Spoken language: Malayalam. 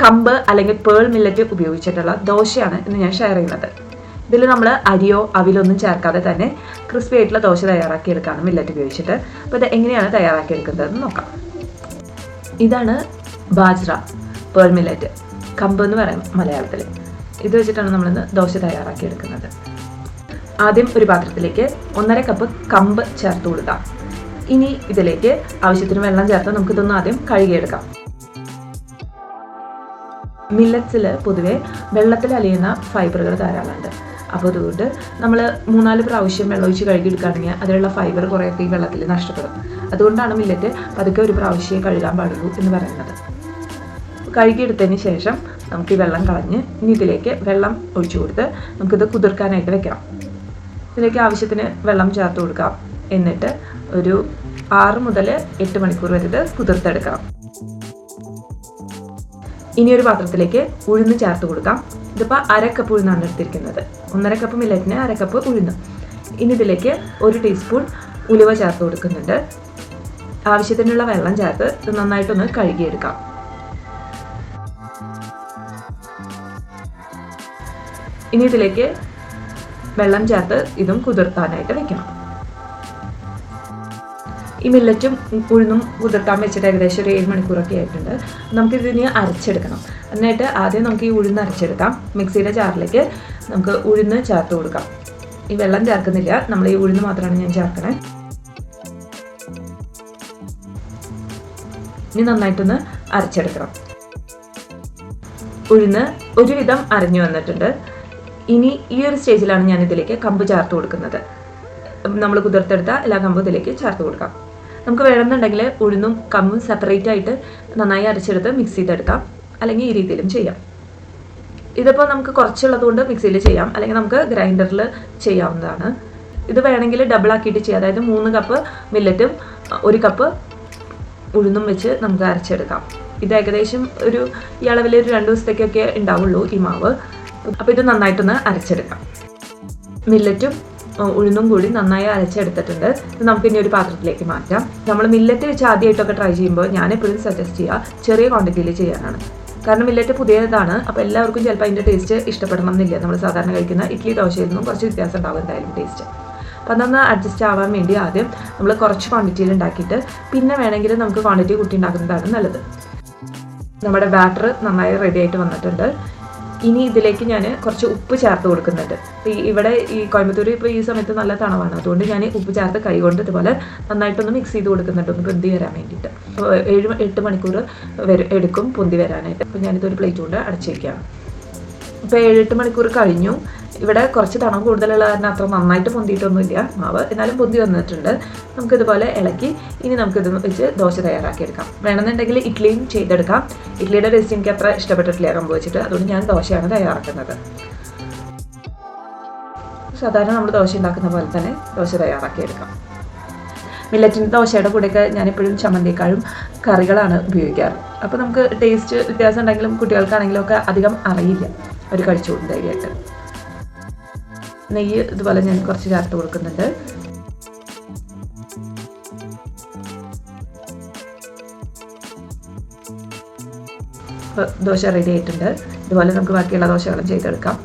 കമ്പ് അല്ലെങ്കിൽ പേൾ മില്ലറ്റ് ഉപയോഗിച്ചിട്ടുള്ള ദോശയാണ് ഇന്ന് ഞാൻ ഷെയർ ചെയ്യുന്നത്. ഇതിൽ നമ്മൾ അരിയോ അവിലൊന്നും ചേർക്കാതെ തന്നെ ക്രിസ്പി ആയിട്ടുള്ള ദോശ തയ്യാറാക്കിയെടുക്കുകയാണ് മില്ലറ്റ് ഉപയോഗിച്ചിട്ട്. അപ്പോൾ ഇത് എങ്ങനെയാണ് തയ്യാറാക്കിയെടുക്കുന്നതെന്ന് നോക്കാം. ഇതാണ് ബാജ്ര, പേൾ മില്ലറ്റ്, കമ്പ് എന്ന് പറയും മലയാളത്തിൽ. ഇത് വെച്ചിട്ടാണ് നമ്മളിന്ന് ദോശ തയ്യാറാക്കിയെടുക്കുന്നത്. ആദ്യം ഒരു പാത്രത്തിലേക്ക് 1.5 കപ്പ് കമ്പ് ചേർത്ത് കൊടുക്കാം. ഇനി ഇതിലേക്ക് ആവശ്യത്തിന് വെള്ളം ചേർത്ത് നമുക്കിതൊന്ന് ആദ്യം കഴുകിയെടുക്കാം. മില്ലറ്റ്സിൽ പൊതുവെ വെള്ളത്തിൽ അലിയുന്ന ഫൈബറുകൾ ധാരാളമുണ്ട്. അപ്പോൾ അതുകൊണ്ട് നമ്മൾ 3-4 പ്രാവശ്യം വെള്ളമൊഴിച്ച് കഴുകിയെടുക്കുകയാണെങ്കിൽ അതിലുള്ള ഫൈബർ കുറേയൊക്കെ ഈ വെള്ളത്തിൽ നഷ്ടപ്പെടും. അതുകൊണ്ടാണ് മില്ലറ്റ് പതുക്കെ ഒരു പ്രാവശ്യമേ കഴുകാൻ പാടുള്ളൂ എന്ന് പറയുന്നത്. കഴുകിയെടുത്തതിന് ശേഷം നമുക്ക് ഈ വെള്ളം കളഞ്ഞ് ഇനി ഇതിലേക്ക് വെള്ളം ഒഴിച്ചു കൊടുത്ത് നമുക്കിത് കുതിർക്കാനായിട്ട് വെക്കാം. ഇതിലേക്ക് ആവശ്യത്തിന് വെള്ളം ചേർത്ത് കൊടുക്കാം. എന്നിട്ട് ഒരു 6 മുതൽ 8 മണിക്കൂർ വരെ ഇത് കുതിർത്തെടുക്കാം. ഇനി ഒരു പാത്രത്തിലേക്ക് ഉഴുന്ന് ചേർത്ത് കൊടുക്കാം. ഇതിപ്പോൾ 1/2 കപ്പ് ഉഴുന്നാണ് എടുത്തിരിക്കുന്നത്. 1.5 കപ്പ് മില്ലറ്റിന് 1/2 കപ്പ് ഉഴുന്ന്. ഇനി ഇതിലേക്ക് 1 ടീസ്പൂൺ ഉലുവ ചേർത്ത് കൊടുക്കുന്നുണ്ട്. ആവശ്യത്തിനുള്ള വെള്ളം ചേർത്ത് ഇത് നന്നായിട്ടൊന്ന് കഴുകിയെടുക്കാം. ഇനി ഇതിലേക്ക് വെള്ളം ചേർത്ത് ഇതും കുതിർത്താനായിട്ട് വെക്കണം. ഈ മില്ലറ്റും ഉഴുന്നും കുതിർക്കാൻ വെച്ചിട്ട് ഏകദേശം ഒരു 7 മണിക്കൂറൊക്കെ ആയിട്ടുണ്ട്. നമുക്കിതിന് അരച്ചെടുക്കണം. എന്നിട്ട് ആദ്യം നമുക്ക് ഈ ഉഴുന്ന് അരച്ചെടുക്കാം. മിക്സിയുടെ ജാറിലേക്ക് നമുക്ക് ഉഴുന്ന് ചേർത്ത് കൊടുക്കാം. ഈ വെള്ളം ചേർക്കുന്നില്ല, നമ്മൾ ഈ ഉഴുന്ന് മാത്രമാണ് ഞാൻ ചേർക്കണേ. ഇനി നന്നായിട്ടൊന്ന് അരച്ചെടുക്കണം. ഉഴുന്ന് ഒരുവിധം അരഞ്ഞു വന്നിട്ടുണ്ട്. ഇനി ഈ ഒരു സ്റ്റേജിലാണ് ഞാൻ ഇതിലേക്ക് കമ്പ് ചേർത്ത് കൊടുക്കുന്നത്. നമ്മൾ കുതിർത്തെടുത്ത എല്ലാ കമ്പും ഇതിലേക്ക് ചേർത്ത് കൊടുക്കാം. നമുക്ക് വേണമെന്നുണ്ടെങ്കിൽ ഉഴുന്നും കമ്പും സെപ്പറേറ്റ് ആയിട്ട് നന്നായി അരച്ചെടുത്ത് മിക്സ് ചെയ്തെടുക്കാം. അല്ലെങ്കിൽ ഈ രീതിയിലും ചെയ്യാം. ഇതിപ്പോൾ നമുക്ക് കുറച്ചുള്ളത് കൊണ്ട് മിക്സിയിൽ ചെയ്യാം, അല്ലെങ്കിൽ നമുക്ക് ഗ്രൈൻഡറിൽ ചെയ്യാവുന്നതാണ്. ഇത് വേണമെങ്കിൽ ഡബിൾ ആക്കിയിട്ട് ചെയ്യാം. അതായത് 3 കപ്പ് മില്ലറ്റും 1 കപ്പ് ഉഴുന്നും വെച്ച് നമുക്ക് അരച്ചെടുക്കാം. ഇത് ഏകദേശം ഈ അളവിൽ ഒരു 2 ദിവസത്തേക്കൊക്കെ ഉണ്ടാവുള്ളൂ ഈ മാവ്. അപ്പോൾ ഇത് നന്നായിട്ടൊന്ന് അരച്ചെടുക്കാം. മില്ലറ്റും ഉഴുന്നും കൂടി നന്നായി അരച്ചെടുത്തിട്ടുണ്ട്. ഇത് നമുക്ക് ഇനി ഒരു പാത്രത്തിലേക്ക് മാറ്റാം. നമ്മൾ മില്ലറ്റ് വെച്ച് ആദ്യമായിട്ടൊക്കെ ട്രൈ ചെയ്യുമ്പോൾ ഞാനെപ്പോഴും സജസ്റ്റ് ചെയ്യുക ചെറിയ ക്വാണ്ടിറ്റിയിൽ ചെയ്യാനാണ്. കാരണം മില്ലറ്റ് പുതിയതാണ്. അപ്പോൾ എല്ലാവർക്കും ചിലപ്പോൾ അതിൻ്റെ ടേസ്റ്റ് ഇഷ്ടപ്പെടണം എന്നില്ല. നമ്മൾ സാധാരണ കഴിക്കുന്ന ഇഡ്ഡലി ദോശയിൽ നിന്നും കുറച്ച് വ്യത്യാസം ഉണ്ടാവും എന്തായാലും ടേസ്റ്റ്. അപ്പോൾ അതൊന്ന് അഡ്ജസ്റ്റ് ആവാൻ വേണ്ടി ആദ്യം നമ്മൾ കുറച്ച് ക്വാണ്ടിറ്റിയിൽ ഉണ്ടാക്കിയിട്ട് പിന്നെ വേണമെങ്കിൽ നമുക്ക് ക്വാണ്ടിറ്റി കൂട്ടി ഉണ്ടാക്കുന്നതാണ് നല്ലത്. നമ്മുടെ ബാറ്റർ നന്നായി റെഡി ആയിട്ട് വന്നിട്ടുണ്ട്. ഇനി ഇതിലേക്ക് ഞാൻ കുറച്ച് ഉപ്പ് ചേർത്ത് കൊടുക്കുന്നുണ്ട്. ഇവിടെ ഈ കോയമ്പത്തൂർ ഇപ്പോൾ ഈ സമയത്ത് നല്ല തണവാണ്. അതുകൊണ്ട് ഞാൻ ഉപ്പ് ചേർത്ത് കൈകൊണ്ട് ഇതുപോലെ നന്നായിട്ടൊന്ന് മിക്സ് ചെയ്ത് കൊടുക്കുന്നുണ്ട്, ഒന്ന് പൊന്തി വരാൻ വേണ്ടിയിട്ട്. 7-8 മണിക്കൂർ എടുക്കും പൊന്തി വരാനായിട്ട്. അപ്പോൾ ഞാനിതൊരു പ്ലേറ്റ് കൊണ്ട് അടച്ചു വയ്ക്കുകയാണ്. ഇപ്പോൾ 7-8 മണിക്കൂർ കഴിഞ്ഞു. ഇവിടെ കുറച്ച് തണവ് കൂടുതലുള്ള കാരണം അത്ര നന്നായിട്ട് പൊന്തിയിട്ടൊന്നുമില്ല മാവ്, എന്നാലും പൊന്തി വന്നിട്ടുണ്ട്. നമുക്കിതുപോലെ ഇളക്കി ഇനി നമുക്കിത് വെച്ച് ദോശ തയ്യാറാക്കിയെടുക്കാം. വേണമെന്നുണ്ടെങ്കിൽ ഇഡ്ഡലിയും ചെയ്തെടുക്കാം. ഇഡ്ഡലിയുടെ ടേസ്റ്റ് എനിക്ക് അത്ര ഇഷ്ടപ്പെട്ടിട്ടില്ല കമ്പ് വെച്ചിട്ട്. അതുകൊണ്ട് ഞാൻ ദോശയാണ് തയ്യാറാക്കുന്നത്. സാധാരണ നമ്മൾ ദോശ ഉണ്ടാക്കുന്ന പോലെ തന്നെ ദോശ തയ്യാറാക്കിയെടുക്കാം. മില്ലറ്റിൻ്റെ ദോശയുടെ കൂടെയൊക്കെ ഞാനെപ്പോഴും ചമ്മന്തിക്കാളും കറികളാണ് ഉപയോഗിക്കാറ്. അപ്പോൾ നമുക്ക് ടേസ്റ്റ് വ്യത്യാസം ഉണ്ടെങ്കിലും കുട്ടികൾക്കാണെങ്കിലും ഒക്കെ അധികം അറിയില്ല, അവർ കഴിച്ചുകൊണ്ട് ധൈര്യമായിട്ട്. നെയ്യ് ഇതുപോലെ ഞാൻ കുറച്ച് ചേർത്ത് കൊടുക്കുന്നുണ്ട്. ദോശ റെഡി ആയിട്ടുണ്ട്. ഇതുപോലെ നമുക്ക് ബാക്കിയുള്ള ദോശകളും ചെയ്തെടുക്കാം.